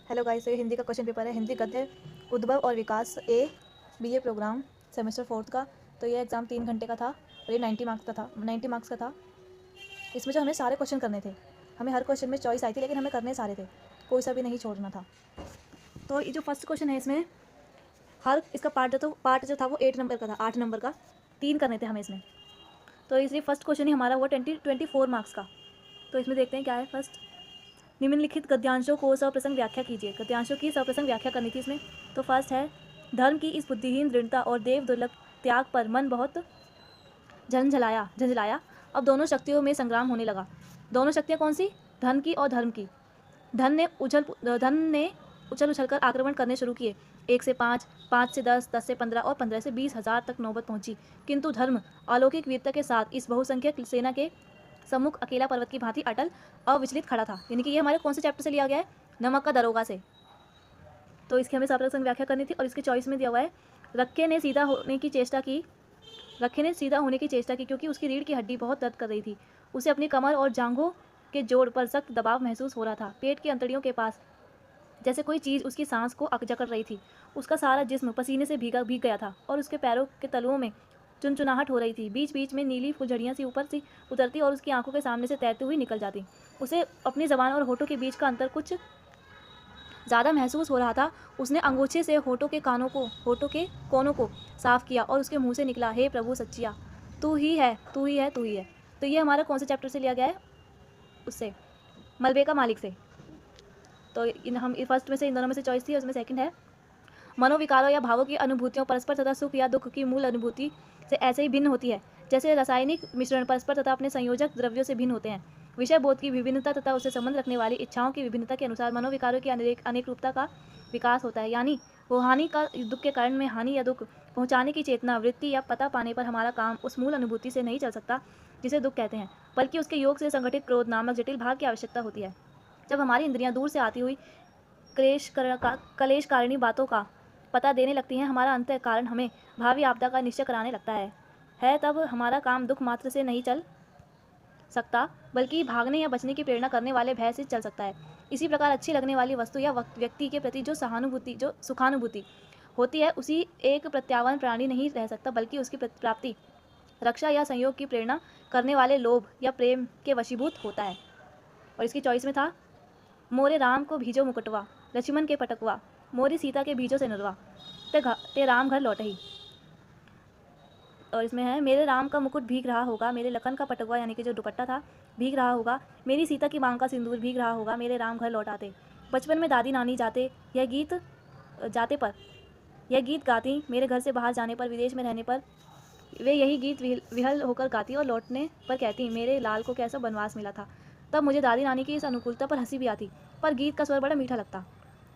Hello guys, ये हिंदी का question paper है। हिंदी गद्य उद्भव और विकास बीए प्रोग्राम सेमेस्टर 4 का। तो ये एग्ज़ाम 3 घंटे का था और ये 90 मार्क्स का था। इसमें जो हमें सारे क्वेश्चन करने थे, हमें हर क्वेश्चन में चॉइस आई थी, लेकिन हमें करने सारे थे, कोई सा भी नहीं छोड़ना था। तो ये जो फर्स्ट क्वेश्चन है, इसमें हर इसका पार्ट जो था वो 8 नंबर का था, 8 नंबर का 3 करने थे हमें इसमें। तो इसलिए फर्स्ट क्वेश्चन ही हमारा वो 24 मार्क्स का। तो इसमें देखते हैं क्या है। फर्स्ट, निम्नलिखित गद्यांशों को सप्रसंग व्याख्या कीजिए। गद्यांशों की सप्रसंग व्याख्या करनी थी इसमें। तो फर्स्ट है, धर्म की इस बुद्धिहीन दृढ़ता और देव दुर्लभ त्याग पर मन बहुत झंझलाया। अब दोनों शक्तियों में संग्राम होने लगा। दोनों शक्तियाँ कौन सी? धन की और धर्म की। धन ने उछल कर आक्रमण करने शुरू किए। 1 से 5, 5 से 10, 10 से 15 और 15 से 20 हज़ार तक नौबत पहुंची। किंतु धर्म अलौकिक वीरता के साथ इस बहुसंख्यक सेना के सम्मुख अकेला पर्वत की भांति अटल अविचलित खड़ा था। यानी कि ये हमारे कौन से चैप्टर से लिया गया है? नमक का दरोगा से। तो इसकी हमें सप्रसंग व्याख्या करनी थी और इसके चॉइस में दिया हुआ है, रखे ने सीधा होने की चेष्टा की क्योंकि उसकी रीढ़ की हड्डी बहुत दर्द कर रही थी। उसे अपनी कमर और जांघों के जोड़ पर सख्त दबाव महसूस हो रहा था। पेट की अंतड़ियों के पास जैसे कोई चीज़ उसकी सांस को जकड़ रही थी। उसका सारा जिस्म पसीने से भीग गया था और उसके पैरों के तलुओं में चुनचुनाहट हो रही थी। बीच बीच में नीली फुलझड़ियाँ सी ऊपर से उतरती और उसकी आंखों के सामने से तैरती हुई निकल जाती। उसे अपनी ज़बान और होठों के बीच का अंतर कुछ ज़्यादा महसूस हो रहा था। उसने अंगूछे से होठों के कोनों को साफ किया और उसके मुंह से निकला, हे प्रभु सच्चिया, तू ही है। तो ये हमारा कौन से चैप्टर से लिया गया है? उससे, मलबे का मालिक से। तो हम फर्स्ट में से इन दोनों में से चॉइस थी। उसमें सेकंड है, मनोविकारों या भावों की अनुभूतियों परस्पर तथा सुख या दुख की मूल अनुभूति से ऐसे ही भिन्न होती है जैसे रासायनिक मिश्रण परस्पर तथा अपने संयोजक द्रव्यों से भिन्न होते हैं। विषय बोध की विभिन्नता तथा उससे संबंध रखने वाली इच्छाओं की विभिन्नता के अनुसार मनोविकारों की अनेक रूपता का विकास होता है। यानी वो हानि का दुख के कारण में हानि या दुख पहुँचाने की चेतना वृत्ति या पता पाने पर हमारा काम उस मूल अनुभूति से नहीं चल सकता जिसे दुख कहते हैं, बल्कि उसके योग से संगठित क्रोध नामक जटिल भाग की आवश्यकता होती है। जब हमारी इंद्रियां दूर से आती हुई कलेश कारिणी बातों का पता देने लगती हैं, हमारा अंतः कारण हमें भावी आपदा का निश्चय कराने लगता है तब हमारा काम दुख मात्र से नहीं चल सकता, बल्कि भागने या बचने की प्रेरणा करने वाले भय से चल सकता है। इसी प्रकार अच्छी लगने वाली वस्तु या व्यक्ति के प्रति जो सुखानुभूति होती है, उसी एक प्रत्यावन प्राणी नहीं रह सकता, बल्कि उसकी प्राप्ति, रक्षा या संयोग की प्रेरणा करने वाले लोभ या प्रेम के वशीभूत होता है। और इसकी चॉइस में था, मोरे राम को भीजो मुकुटवा, लक्ष्मण के पटकवा, मोरी सीता के बीजों से नरवा, ते राम घर लौट ही। और इसमें है, मेरे राम का मुकुट भीग रहा होगा, मेरे लखन का पटकवा यानी कि जो दुपट्टा था भीग रहा होगा, मेरी सीता की मांग का सिंदूर भीग रहा होगा, मेरे राम घर लौट आते। बचपन में दादी नानी यह गीत गाती, मेरे घर से बाहर जाने पर, विदेश में रहने पर वे यही गीत विहल होकर गाती और लौटने पर कहती, मेरे लाल को कैसा बनवास मिला था। तब मुझे दादी नानी की इस अनुकूलता पर हंसी भी आती, पर गीत का स्वर बड़ा मीठा लगता।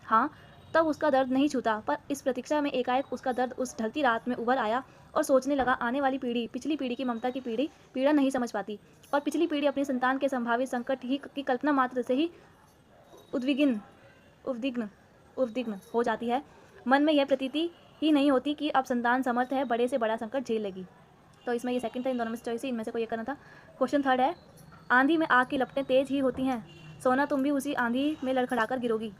हाँ, तब उसका दर्द नहीं छूता, पर इस प्रतीक्षा में एकाएक उसका दर्द उस ढलती रात में उभर आया और सोचने लगा, आने वाली पीढ़ी पिछली पीढ़ी की ममता की पीड़ा नहीं समझ पाती, और पिछली पीढ़ी अपनी संतान के संभावित संकट ही की कल्पना मात्र से ही उद्विग्न हो जाती है। मन में यह प्रतीति ही नहीं होती कि अब संतान समर्थ है बड़े से बड़ा संकट झेल लेगी। तो इसमें ये सेकंड था। इन दोनों में से चॉइस, इनमें से कोई एक करना था। क्वेश्चन थर्ड है, आंधी में आग की लपटें तेज ही होती हैं, सोना तुम भी उसी आंधी में लड़खड़ाकर गिरोगी।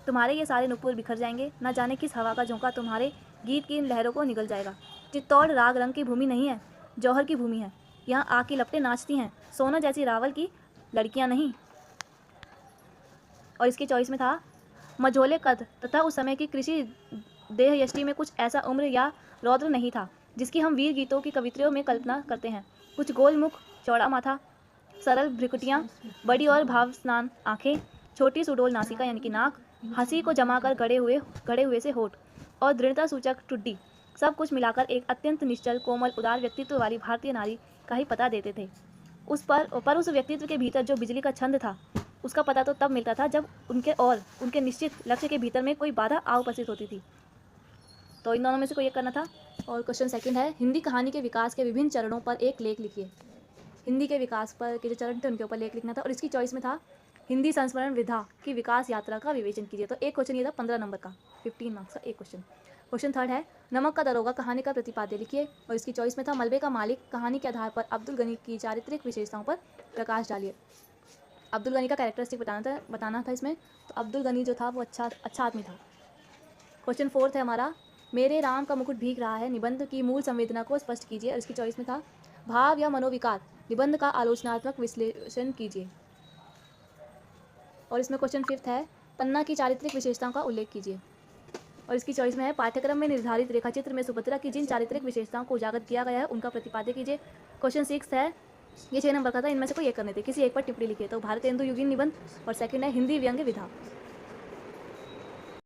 तुम्हारे ये सारे नुपुर बिखर जाएंगे, न जाने किस हवा का झोंका तुम्हारे गीत की इन लहरों को निगल जाएगा। चित्तौड़ राग रंग की भूमि नहीं है, जौहर की भूमि है। यहाँ आग की लपटें नाचती हैं, सोना जैसी रावल की लड़कियाँ नहीं। और इसकी चॉइस में था, मझोले कद तथा उस समय की कृषि देह यष्टि में कुछ ऐसा उम्र या रौद्र नहीं था जिसकी हम वीर गीतों की कवित्रियों में कल्पना करते हैं। कुछ गोल मुख, चौड़ा माथा, सरल भ्रिकुटियाँ, बड़ी और भाव स्नान आँखें, छोटी सुडोल नासिका यानी कि नाक, हंसी को जमा कर गड़े हुए से होठ और दृढ़ता सूचक टुड्डी, सब कुछ मिलाकर एक अत्यंत निश्चल कोमल उदार व्यक्तित्व वाली भारतीय नारी का ही पता देते थे। उस व्यक्तित्व के भीतर जो बिजली का छंद था, उसका पता तो तब मिलता था जब उनके निश्चित लक्ष्य के भीतर में कोई बाधा आ उपस्थित होती थी। तो इन दोनों में से कोई एक करना था। और क्वेश्चन सेकंड है, हिंदी कहानी के विकास के विभिन्न चरणों पर एक लेख लिखिए। हिंदी के विकास पर के जो चरण थे उनके ऊपर लेख लिखना था। और इसकी चॉइस में था, हिंदी संस्मरण विधा की विकास यात्रा का विवेचन कीजिए। तो एक क्वेश्चन ये था 15 नंबर का, 15 मार्क्स का एक क्वेश्चन। क्वेश्चन थर्ड है, नमक का दरोगा कहानी का प्रतिपाद्य लिखिए। और इसकी चॉइस में था, मलबे का मालिक कहानी के आधार पर अब्दुल गनी की चारित्रिक विशेषताओं पर प्रकाश डालिए। अब्दुल गनी का कैरेक्टरिस्टिक बताना था इसमें। तो अब्दुल गनी जो था वो अच्छा आदमी था। क्वेश्चन 4 है हमारा, मेरे राम का मुकुट भीग रहा है निबंध की मूल संवेदना को स्पष्ट कीजिए। और इसकी चॉइस में था भाव या मनोविकार, निबंध का आलोचनात्मक विश्लेषण कीजिए। और इसमें क्वेश्चन 5 है, पन्ना की चारित्रिक विशेषताओं का उल्लेख कीजिए। और इसकी चॉइस में है, पाठ्यक्रम में निर्धारित रेखाचित्र में सुभद्रा की जिन चारित्रिक विशेषताओं को उजागर किया गया है उनका प्रतिपाद्य कीजिए। क्वेश्चन 6 है, ये 6 नंबर का था, इनमें से कोई एक करने थे, किसी एक पर टिप्पणी लिखिए। तो भारतेंदु युगीन निबंध, और सेकंड है हिंदी व्यंग्य विधा।